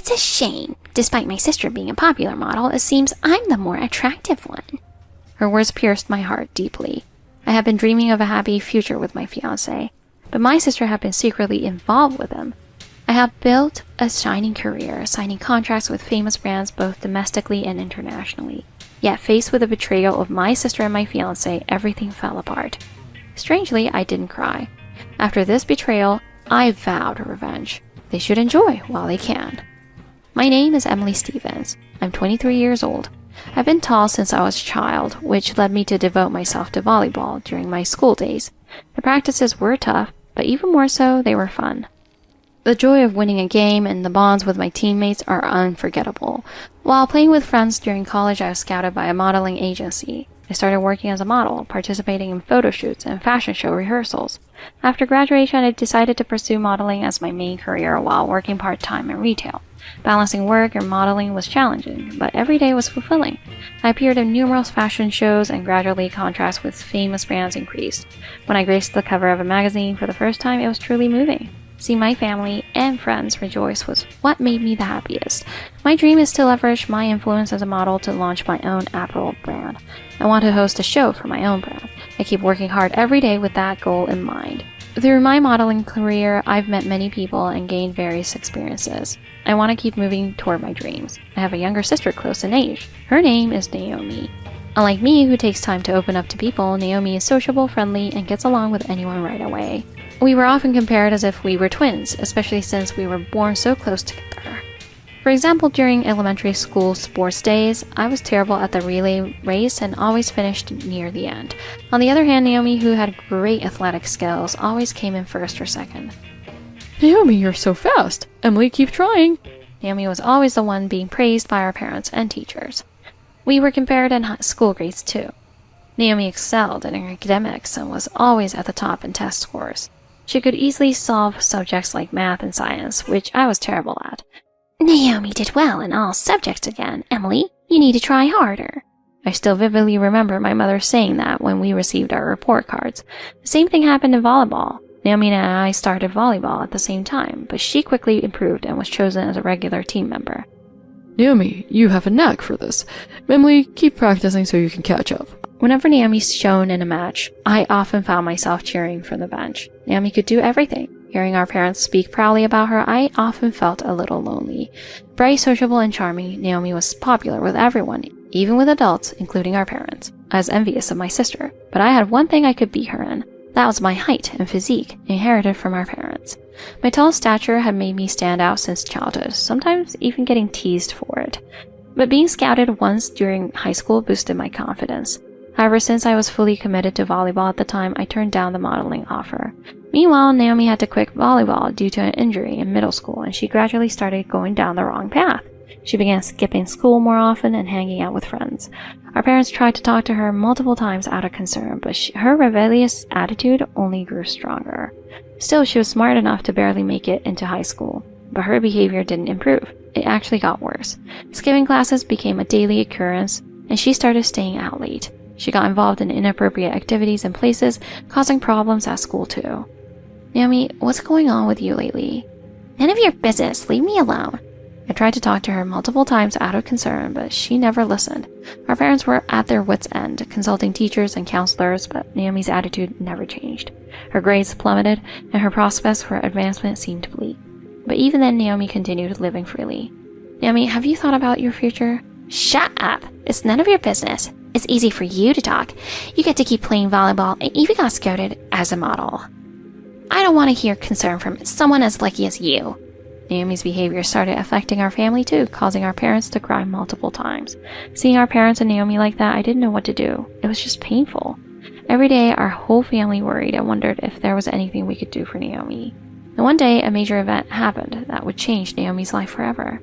It's a shame. Despite my sister being a popular model, it seems I'm the more attractive one. Her words pierced my heart deeply. I had been dreaming of a happy future with my fiancé, but my sister had been secretly involved with him. I had built a shining career, signing contracts with famous brands both domestically and internationally. Yet faced with the betrayal of my sister and my fiancé, everything fell apart. Strangely, I didn't cry. After this betrayal, I vowed revenge. They should enjoy while they can. My name is Emily Stevens. I'm 23 years old. I've been tall since I was a child, which led me to devote myself to volleyball during my school days. The practices were tough, but even more so, they were fun. The joy of winning a game and the bonds with my teammates are unforgettable. While playing with friends during college, I was scouted by a modeling agency. I started working as a model, participating in photo shoots and fashion show rehearsals. After graduation, I decided to pursue modeling as my main career while working part-time in retail. Balancing work and modeling was challenging, but every day was fulfilling. I appeared in numerous fashion shows and gradually contracts with famous brands increased. When I graced the cover of a magazine for the first time, it was truly moving. Seeing my family and friends rejoice was what made me the happiest. My dream is to leverage my influence as a model to launch my own apparel brand. I want to host a show for my own brand. I keep working hard every day with that goal in mind. Through my modeling career, I've met many people and gained various experiences. I want to keep moving toward my dreams. I have a younger sister close in age. Her name is Naomi. Unlike me, who takes time to open up to people, Naomi is sociable, friendly, and gets along with anyone right away. We were often compared as if we were twins, especially since we were born so close together. For example, during elementary school sports days, I was terrible at the relay race and always finished near the end. On the other hand, Naomi, who had great athletic skills, always came in first or second. Naomi, you're so fast. Emily, keep trying. Naomi was always the one being praised by our parents and teachers. We were compared in school grades too. Naomi excelled in her academics and was always at the top in test scores. She could easily solve subjects like math and science, which I was terrible at. Naomi did well in all subjects again. Emily, you need to try harder. I still vividly remember my mother saying that when we received our report cards. The same thing happened in volleyball. Naomi and I started volleyball at the same time, but she quickly improved and was chosen as a regular team member. Naomi, you have a knack for this. Emily, keep practicing so you can catch up. Whenever Naomi shone in a match, I often found myself cheering from the bench. Naomi could do everything. Hearing our parents speak proudly about her, I often felt a little lonely. Bright, sociable, and charming, Naomi was popular with everyone, even with adults, including our parents. I was envious of my sister, but I had one thing I could beat her in. That was my height and physique, inherited from our parents. My tall stature had made me stand out since childhood, sometimes even getting teased for it. But being scouted once during high school boosted my confidence. However, since I was fully committed to volleyball at the time, I turned down the modeling offer. Meanwhile, Naomi had to quit volleyball due to an injury in middle school, and she gradually started going down the wrong path. She began skipping school more often and hanging out with friends. Our parents tried to talk to her multiple times out of concern, but her rebellious attitude only grew stronger. Still, she was smart enough to barely make it into high school, but her behavior didn't improve. It actually got worse. Skipping classes became a daily occurrence, and she started staying out late. She got involved in inappropriate activities and places, causing problems at school too. Naomi, what's going on with you lately? None of your business. Leave me alone. I tried to talk to her multiple times out of concern, but she never listened. Our parents were at their wits' end, consulting teachers and counselors, but Naomi's attitude never changed. Her grades plummeted, and her prospects for advancement seemed bleak. But even then, Naomi continued living freely. Naomi, have you thought about your future? Shut up! It's none of your business. It's easy for you to talk. You get to keep playing volleyball and even got scouted as a model. I don't want to hear concern from someone as lucky as you. Naomi's behavior started affecting our family too, causing our parents to cry multiple times. Seeing our parents and Naomi like that, I didn't know what to do. It was just painful. Every day, our whole family worried and wondered if there was anything we could do for Naomi. And one day, a major event happened that would change Naomi's life forever.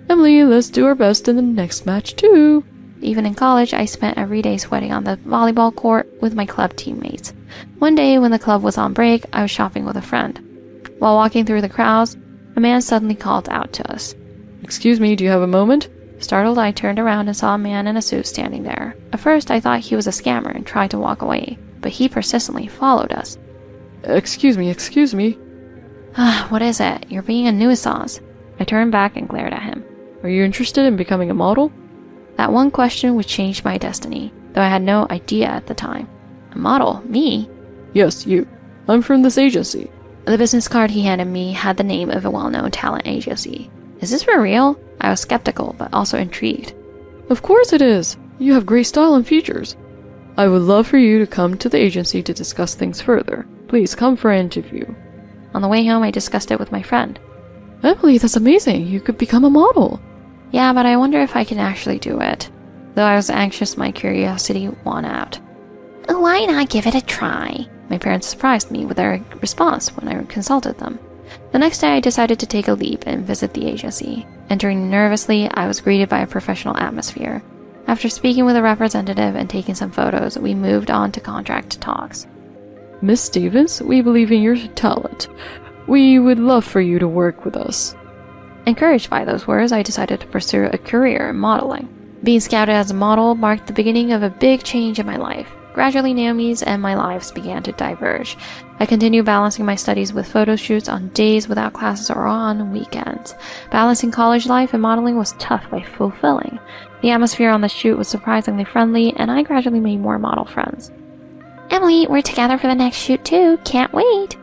Emily, let's do our best in the next match too. Even in college, I spent every day sweating on the volleyball court with my club teammates. One day, when the club was on break, I was shopping with a friend. While walking through the crowds, a man suddenly called out to us. Excuse me, do you have a moment? Startled, I turned around and saw a man in a suit standing there. At first, I thought he was a scammer and tried to walk away, but he persistently followed us. Excuse me. What is it? You're being a nuisance. I turned back and glared at him. Are you interested in becoming a model? That one question would change my destiny, though I had no idea at the time. A model? Me? Yes, you. I'm from this agency. The business card he handed me had the name of a well-known talent agency. Is this for real? I was skeptical, but also intrigued. Of course it is. You have great style and features. I would love for you to come to the agency to discuss things further. Please come for an interview. On the way home, I discussed it with my friend. Emily, that's amazing. You could become a model. Yeah, but I wonder if I can actually do it. Though I was anxious, my curiosity won out. Why not give it a try? My parents surprised me with their response when I consulted them. The next day, I decided to take a leap and visit the agency. Entering nervously, I was greeted by a professional atmosphere. After speaking with a representative and taking some photos, we moved on to contract talks. Miss Stevens, we believe in your talent. We would love for you to work with us. Encouraged by those words, I decided to pursue a career in modeling. Being scouted as a model marked the beginning of a big change in my life. Gradually, Naomi's and my lives began to diverge. I continued balancing my studies with photo shoots on days without classes or on weekends. Balancing college life and modeling was tough but fulfilling. The atmosphere on the shoot was surprisingly friendly, and I gradually made more model friends. Emily, we're together for the next shoot too. Can't wait.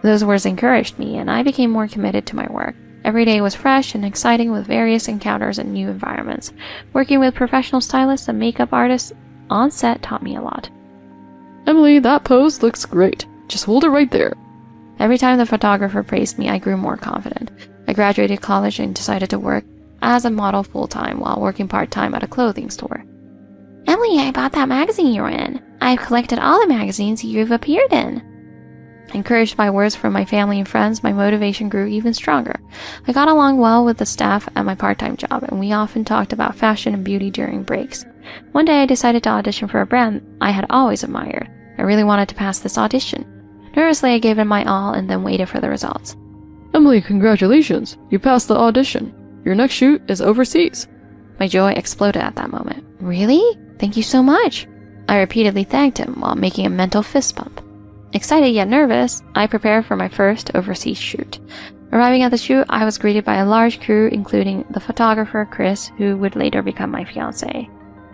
Those words encouraged me, and I became more committed to my work. Every day was fresh and exciting with various encounters and new environments. Working with professional stylists and makeup artists on set taught me a lot. Emily, that pose looks great. Just hold it right there. Every time the photographer praised me, I grew more confident. I graduated college and decided to work as a model full-time while working part-time at a clothing store. Emily, I bought that magazine you're in. I've collected all the magazines you've appeared in. Encouraged by words from my family and friends, my motivation grew even stronger. I got along well with the staff at my part-time job, and we often talked about fashion and beauty during breaks. One day I decided to audition for a brand I had always admired. I really wanted to pass this audition. Nervously, I gave it my all and then waited for the results. Emily, congratulations. You passed the audition. Your next shoot is overseas. My joy exploded at that moment. Really? Thank you so much. I repeatedly thanked him while making a mental fist bump. Excited yet nervous, I prepared for my first overseas shoot. Arriving at the shoot, I was greeted by a large crew, including the photographer, Chris, who would later become my fiancé.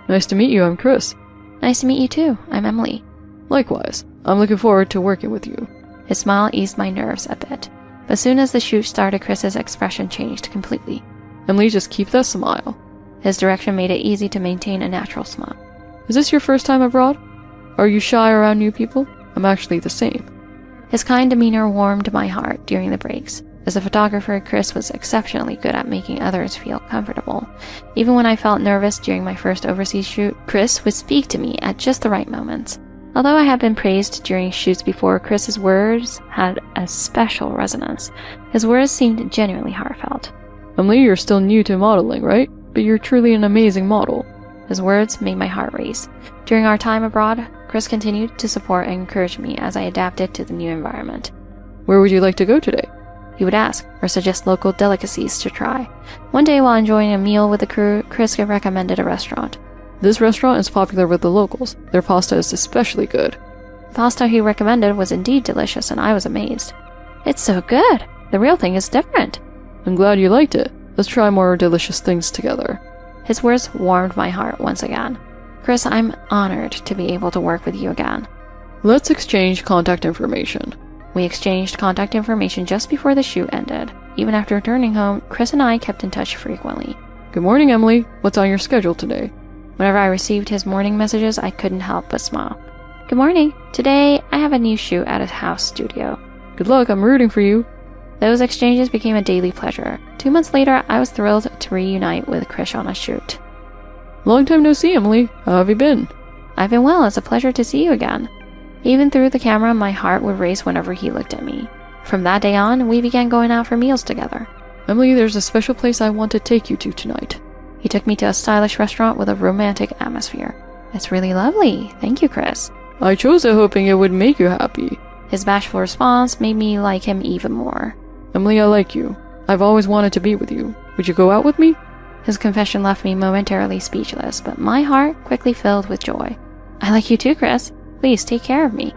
Nice to meet you, I'm Chris. Nice to meet you too, I'm Emily. Likewise, I'm looking forward to working with you. His smile eased my nerves a bit, but as soon as the shoot started, Chris's expression changed completely. Emily, just keep that smile. His direction made it easy to maintain a natural smile. Is this your first time abroad? Are you shy around new people? I'm actually the same. His kind demeanor warmed my heart during the breaks. As a photographer, Chris was exceptionally good at making others feel comfortable. Even when I felt nervous during my first overseas shoot, Chris would speak to me at just the right moments. Although I had been praised during shoots before, Chris's words had a special resonance. His words seemed genuinely heartfelt. Emily, you're still new to modeling, right? But you're truly an amazing model. His words made my heart race. During our time abroad, Chris continued to support and encourage me as I adapted to the new environment. Where would you like to go today? He would ask, or suggest local delicacies to try. One day while enjoying a meal with the crew, Chris recommended a restaurant. This restaurant is popular with the locals. Their pasta is especially good. The pasta he recommended was indeed delicious, and I was amazed. It's so good! The real thing is different. I'm glad you liked it. Let's try more delicious things together. His words warmed my heart once again. Chris, I'm honored to be able to work with you again. Let's exchange contact information. We exchanged contact information just before the shoot ended. Even after returning home, Chris and I kept in touch frequently. Good morning, Emily. What's on your schedule today? Whenever I received his morning messages, I couldn't help but smile. Good morning. Today, I have a new shoot at a house studio. Good luck. I'm rooting for you. Those exchanges became a daily pleasure. 2 months later, I was thrilled to reunite with Chris on a shoot. Long time no see, Emily. How have you been? I've been well. It's a pleasure to see you again. Even through the camera, my heart would race whenever he looked at me. From that day on, we began going out for meals together. Emily, there's a special place I want to take you to tonight. He took me to a stylish restaurant with a romantic atmosphere. It's really lovely. Thank you, Chris. I chose it hoping it would make you happy. His bashful response made me like him even more. Emily, I like you. I've always wanted to be with you. Would you go out with me? His confession left me momentarily speechless, but my heart quickly filled with joy. I like you too, Chris. Please take care of me.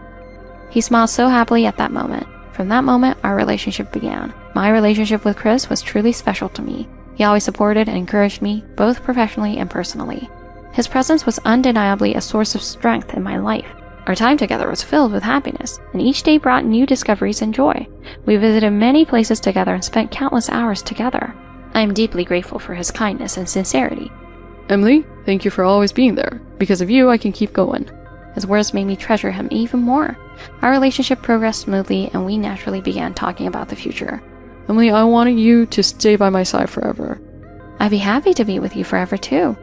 He smiled so happily at that moment. From that moment, our relationship began. My relationship with Chris was truly special to me. He always supported and encouraged me, both professionally and personally. His presence was undeniably a source of strength in my life. Our time together was filled with happiness, and each day brought new discoveries and joy. We visited many places together and spent countless hours together. I am deeply grateful for his kindness and sincerity. Emily, thank you for always being there. Because of you, I can keep going. His words made me treasure him even more. Our relationship progressed smoothly, and we naturally began talking about the future. Emily, I wanted you to stay by my side forever. I'd be happy to be with you forever too.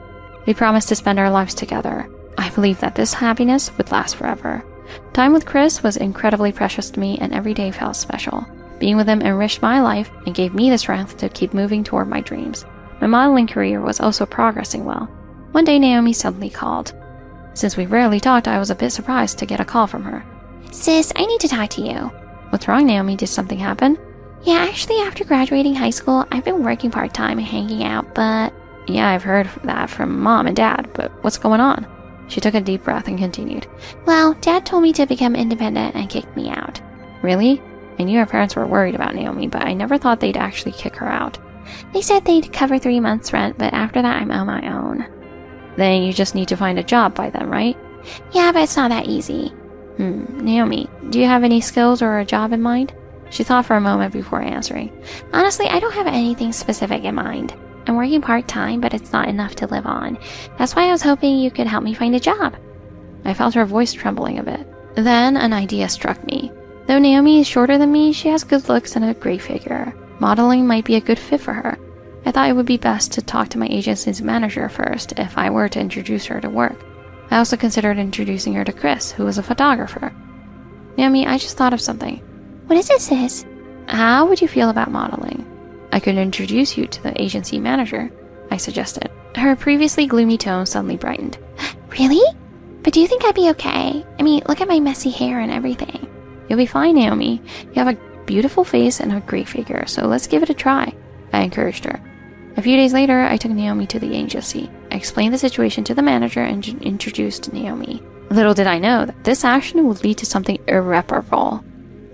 We promised to spend our lives together. I believed that this happiness would last forever. Time with Chris was incredibly precious to me, and every day felt special. Being with him enriched my life and gave me the strength to keep moving toward my dreams. My modeling career was also progressing well. One day Naomi suddenly called. Since we rarely talked, I was a bit surprised to get a call from her. Sis, I need to talk to you. What's wrong, Naomi? Did something happen? Yeah, actually after graduating high school, I've been working part-time and hanging out, but... Yeah, I've heard that from Mom and Dad, but what's going on? She took a deep breath and continued. Well, Dad told me to become independent and kicked me out. Really? I knew her parents were worried about Naomi, but I never thought they'd actually kick her out. They said they'd cover 3 months' rent, but after that I'm on my own. Then you just need to find a job by then, right? Yeah, but it's not that easy. Naomi, do you have any skills or a job in mind? She thought for a moment before answering. Honestly, I don't have anything specific in mind. I'm working part-time, but it's not enough to live on. That's why I was hoping you could help me find a job. I felt her voice trembling a bit. Then an idea struck me. Though Naomi is shorter than me, she has good looks and a great figure. Modeling might be a good fit for her. I thought it would be best to talk to my agency's manager first if I were to introduce her to work. I also considered introducing her to Chris, who was a photographer. Naomi, I just thought of something. What is it, sis? How would you feel about modeling? I could introduce you to the agency manager, I suggested. Her previously gloomy tone suddenly brightened. Really? But do you think I'd be okay? I mean, look at my messy hair and everything. You'll be fine, Naomi. You have a beautiful face and a great figure, so let's give it a try, I encouraged her. A few days later, I took Naomi to the agency. I explained the situation to the manager and introduced Naomi. Little did I know that this action would lead to something irreparable.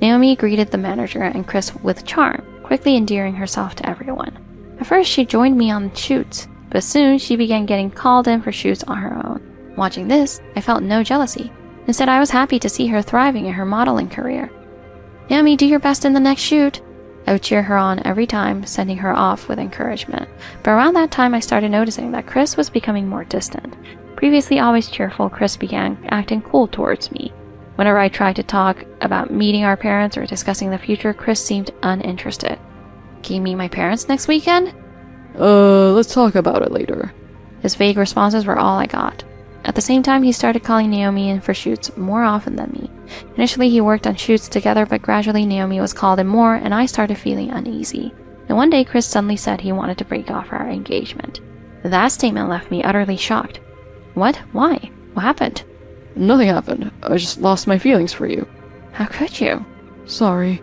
Naomi greeted the manager and Chris with charm, quickly endearing herself to everyone. At first, she joined me on shoots, but soon she began getting called in for shoots on her own. Watching this, I felt no jealousy. Instead, I was happy to see her thriving in her modeling career. Naomi, do your best in the next shoot. I would cheer her on every time, sending her off with encouragement. But around that time, I started noticing that Chris was becoming more distant. Previously always cheerful, Chris began acting cool towards me. Whenever I tried to talk about meeting our parents or discussing the future, Chris seemed uninterested. Can you meet my parents next weekend? Let's talk about it later. His vague responses were all I got. At the same time, he started calling Naomi in for shoots more often than me. Initially, he worked on shoots together, but gradually Naomi was called in more, and I started feeling uneasy. And one day, Chris suddenly said he wanted to break off our engagement. That statement left me utterly shocked. What? Why? What happened? Nothing happened. I just lost my feelings for you. How could you? Sorry.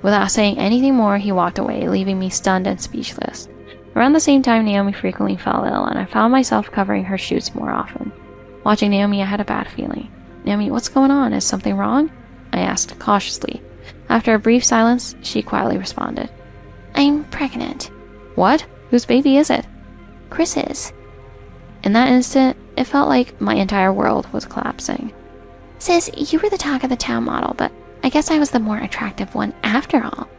Without saying anything more, he walked away, leaving me stunned and speechless. Around the same time, Naomi frequently fell ill, and I found myself covering her shoots more often. Watching Naomi, I had a bad feeling. Naomi, what's going on? Is something wrong? I asked cautiously. After a brief silence, she quietly responded. I'm pregnant. What? Whose baby is it? Chris's. In that instant, it felt like my entire world was collapsing. Sis, you were the talk of the town model, but I guess I was the more attractive one after all.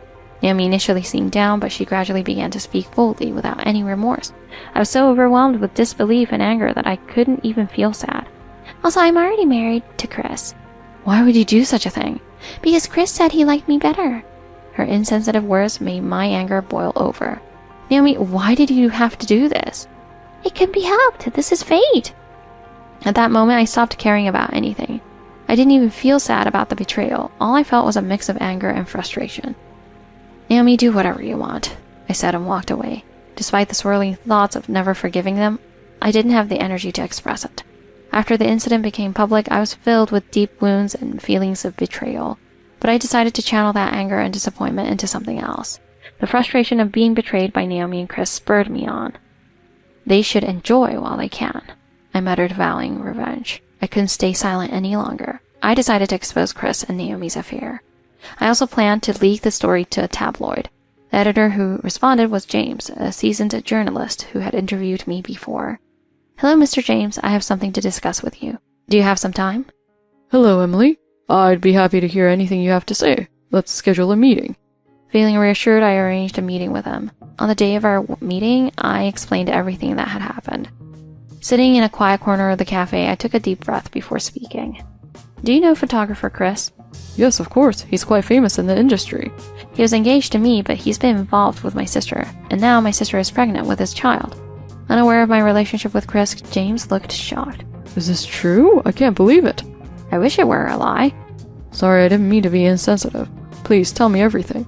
Naomi initially seemed down, but she gradually began to speak boldly without any remorse. I was so overwhelmed with disbelief and anger that I couldn't even feel sad. Also, I'm already married to Chris. Why would you do such a thing? Because Chris said he liked me better. Her insensitive words made my anger boil over. Naomi, why did you have to do this? It couldn't be helped. This is fate. At that moment, I stopped caring about anything. I didn't even feel sad about the betrayal. All I felt was a mix of anger and frustration. Naomi, do whatever you want, I said and walked away. Despite the swirling thoughts of never forgiving them, I didn't have the energy to express it. After the incident became public, I was filled with deep wounds and feelings of betrayal. But I decided to channel that anger and disappointment into something else. The frustration of being betrayed by Naomi and Chris spurred me on. They should enjoy while they can, I muttered, vowing revenge. I couldn't stay silent any longer. I decided to expose Chris and Naomi's affair. I also planned to leak the story to a tabloid. The editor who responded was James, a seasoned journalist who had interviewed me before. "Hello, Mr. James. I have something to discuss with you. Do you have some time?" Hello, Emily. I'd be happy to hear anything you have to say. Let's schedule a meeting. Feeling reassured, I arranged a meeting with him. On the day of our meeting, I explained everything that had happened. Sitting in a quiet corner of the cafe, I took a deep breath before speaking. "Do you know photographer Chris?" Yes, of course. He's quite famous in the industry. "He was engaged to me, but he's been involved with my sister, and now my sister is pregnant with his child." Unaware of my relationship with Chris, James looked shocked. Is this true? I can't believe it. "I wish it were a lie." Sorry, I didn't mean to be insensitive. Please tell me everything.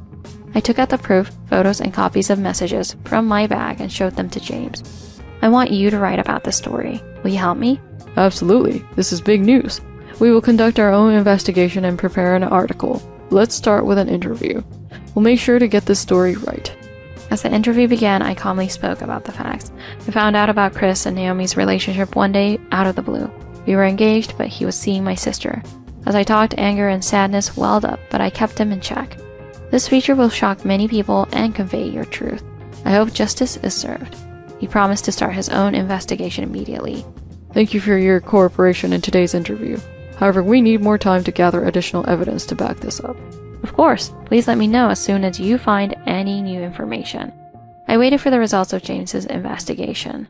I took out the proof, photos, and copies of messages from my bag and showed them to James. "I want you to write about this story. Will you help me?" Absolutely. This is big news. We will conduct our own investigation and prepare an article. Let's start with an interview. We'll make sure to get this story right. As the interview began, I calmly spoke about the facts. I found out about Chris and Naomi's relationship one day out of the blue. We were engaged, but he was seeing my sister. As I talked, anger and sadness welled up, but I kept him in check. This feature will shock many people and convey your truth. I hope justice is served. He promised to start his own investigation immediately. Thank you for your cooperation in today's interview. However, we need more time to gather additional evidence to back this up. Of course, please let me know as soon as you find any new information. I waited for the results of James's investigation.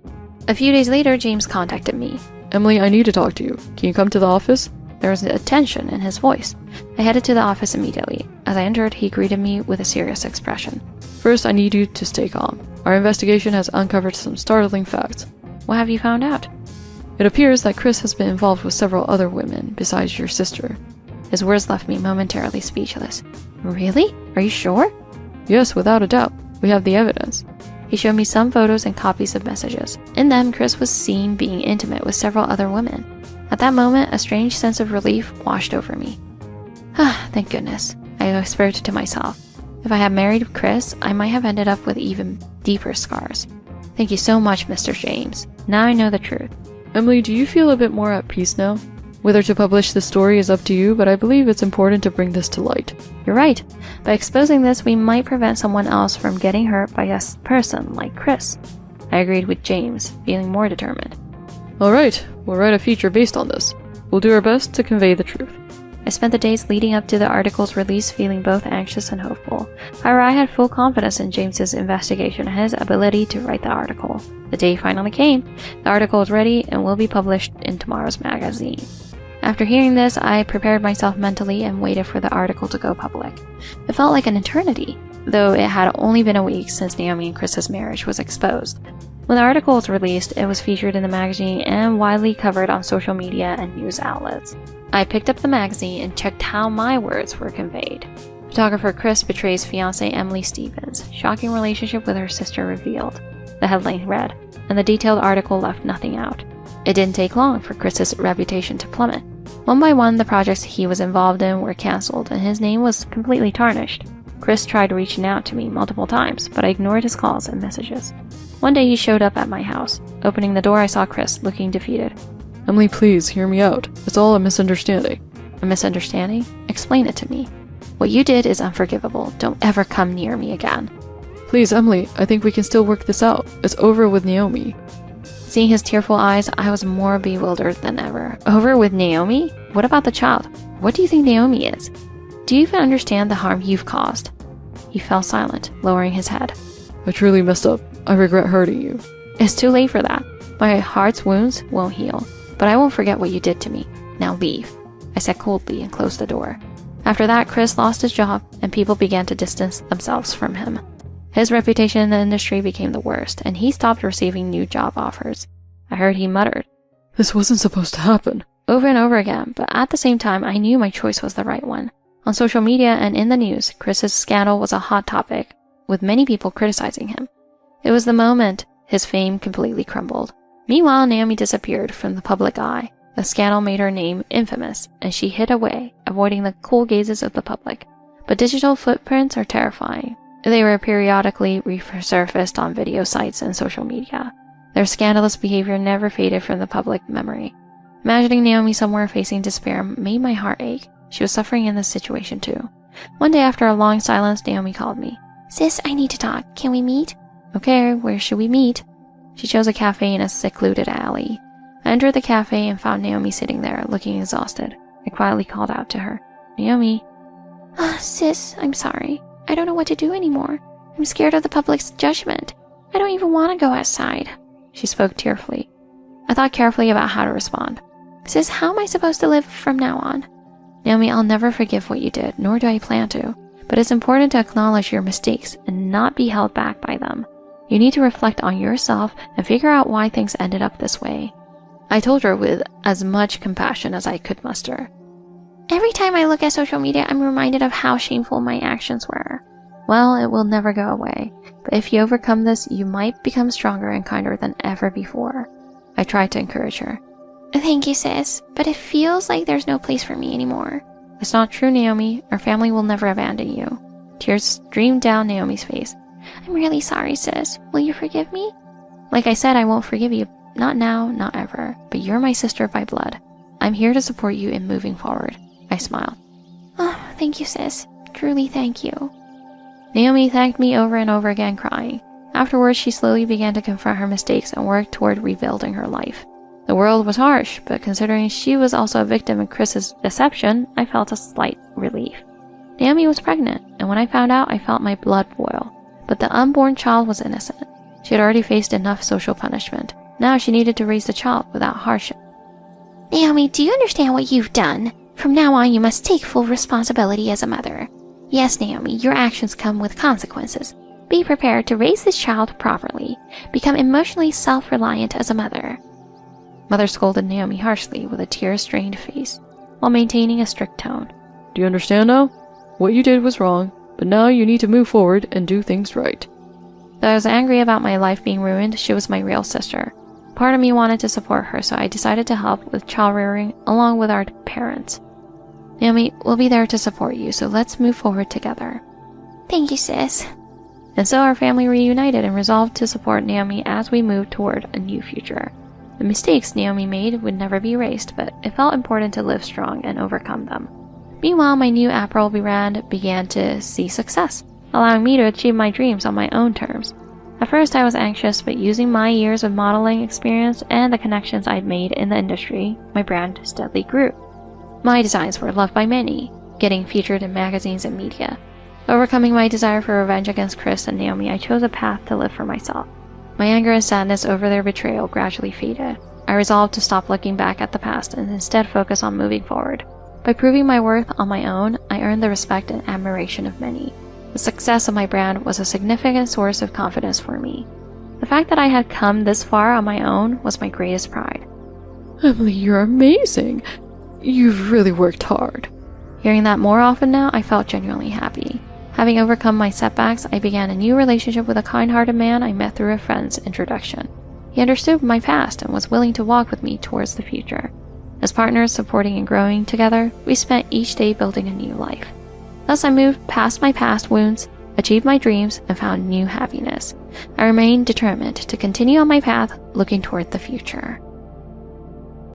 A few days later, James contacted me. Emily, I need to talk to you. Can you come to the office? There was a tension in his voice. I headed to the office immediately. As I entered, he greeted me with a serious expression. First, I need you to stay calm. Our investigation has uncovered some startling facts. What have you found out? It appears that Chris has been involved with several other women besides your sister. His words left me momentarily speechless. Really? Are you sure? Yes, without a doubt. We have the evidence. He showed me some photos and copies of messages. In them, Chris was seen being intimate with several other women. At that moment, a strange sense of relief washed over me. Thank goodness, I whispered to myself. If I had married Chris, I might have ended up with even deeper scars. Thank you so much, Mr. James. Now I know the truth. Emily, do you feel a bit more at peace now? Whether to publish this story is up to you, but I believe it's important to bring this to light. You're right. By exposing this, we might prevent someone else from getting hurt by a person like Chris. I agreed with James, feeling more determined. Alright, we'll write a feature based on this. We'll do our best to convey the truth. I spent the days leading up to the article's release feeling both anxious and hopeful. However, I had full confidence in James's investigation and his ability to write the article. The day finally came. The article is ready and will be published in tomorrow's magazine. After hearing this, I prepared myself mentally and waited for the article to go public. It felt like an eternity, though it had only been a week since Naomi and Chris's marriage was exposed. When the article was released, it was featured in the magazine and widely covered on social media and news outlets. I picked up the magazine and checked how my words were conveyed. Photographer Chris betrays fiancé Emily Stevens. Shocking relationship with her sister revealed. The headline read, and the detailed article left nothing out. It didn't take long for Chris's reputation to plummet. One by one, the projects he was involved in were cancelled and his name was completely tarnished. Chris tried reaching out to me multiple times, but I ignored his calls and messages. One day he showed up at my house. Opening the door, I saw Chris looking defeated. Emily, please, hear me out. It's all a misunderstanding. A misunderstanding? Explain it to me. What you did is unforgivable. Don't ever come near me again. Please, Emily, I think we can still work this out. It's over with Naomi. Seeing his tearful eyes, I was more bewildered than ever. Over with Naomi? What about the child? What do you think Naomi is? Do you even understand the harm you've caused? He fell silent, lowering his head. I truly messed up. I regret hurting you. It's too late for that. My heart's wounds won't heal, but I won't forget what you did to me. Now leave, I said coldly and closed the door. After that, Chris lost his job and people began to distance themselves from him. His reputation in the industry became the worst, and he stopped receiving new job offers. I heard he muttered, "This wasn't supposed to happen," over and over again, but at the same time, I knew my choice was the right one. On social media and in the news, Chris's scandal was a hot topic, with many people criticizing him. It was the moment his fame completely crumbled. Meanwhile, Naomi disappeared from the public eye. The scandal made her name infamous, and she hid away, avoiding the cool gazes of the public. But digital footprints are terrifying. They were periodically resurfaced on video sites and social media. Their scandalous behavior never faded from the public memory. Imagining Naomi somewhere facing despair made my heart ache. She was suffering in this situation too. One day after a long silence, Naomi called me. Sis, I need to talk. Can we meet? Okay, where should we meet? She chose a cafe in a secluded alley. I entered the cafe and found Naomi sitting there, looking exhausted. I quietly called out to her. Naomi. Sis, I'm sorry. I don't know what to do anymore. I'm scared of the public's judgment. I don't even want to go outside. She spoke tearfully. I thought carefully about how to respond. Sis, how am I supposed to live from now on? Naomi, I'll never forgive what you did, nor do I plan to. But it's important to acknowledge your mistakes and not be held back by them. You need to reflect on yourself and figure out why things ended up this way. I told her with as much compassion as I could muster. Every time I look at social media, I'm reminded of how shameful my actions were. Well, it will never go away, but if you overcome this, you might become stronger and kinder than ever before. I tried to encourage her. Thank you, sis, but it feels like there's no place for me anymore. It's not true, Naomi. Our family will never abandon you. Tears streamed down Naomi's face. I'm really sorry, sis. Will you forgive me? Like I said, I won't forgive you. Not now, not ever. But you're my sister by blood. I'm here to support you in moving forward. I smiled. Oh, thank you, sis. Truly thank you. Naomi thanked me over and over again, crying. Afterwards, she slowly began to confront her mistakes and work toward rebuilding her life. The world was harsh, but considering she was also a victim of Chris's deception, I felt a slight relief. Naomi was pregnant, and when I found out, I felt my blood boil. But the unborn child was innocent. She had already faced enough social punishment. Now she needed to raise the child without hardship. Naomi, do you understand what you've done? From now on, you must take full responsibility as a mother. Yes, Naomi, your actions come with consequences. Be prepared to raise this child properly. Become emotionally self-reliant as a mother. Mother scolded Naomi harshly with a tear-stained face, while maintaining a strict tone. Do you understand now? What you did was wrong, but now you need to move forward and do things right. Though I was angry about my life being ruined, she was my real sister. Part of me wanted to support her, so I decided to help with child rearing along with our parents. Naomi, we'll be there to support you, so let's move forward together. Thank you, sis. And so our family reunited and resolved to support Naomi as we moved toward a new future. The mistakes Naomi made would never be erased, but it felt important to live strong and overcome them. Meanwhile, my new apparel brand began to see success, allowing me to achieve my dreams on my own terms. At first I was anxious, but using my years of modeling experience and the connections I'd made in the industry, my brand steadily grew. My designs were loved by many, getting featured in magazines and media. Overcoming my desire for revenge against Chris and Naomi, I chose a path to live for myself. My anger and sadness over their betrayal gradually faded. I resolved to stop looking back at the past and instead focus on moving forward. By proving my worth on my own, I earned the respect and admiration of many. The success of my brand was a significant source of confidence for me. The fact that I had come this far on my own was my greatest pride. Emily, you're amazing. You've really worked hard. Hearing that more often now, I felt genuinely happy. Having overcome my setbacks, I began a new relationship with a kind-hearted man I met through a friend's introduction. He understood my past and was willing to walk with me towards the future. As partners supporting and growing together, we spent each day building a new life. Thus, I moved past my past wounds, achieved my dreams, and found new happiness. I remained determined to continue on my path, looking toward the future.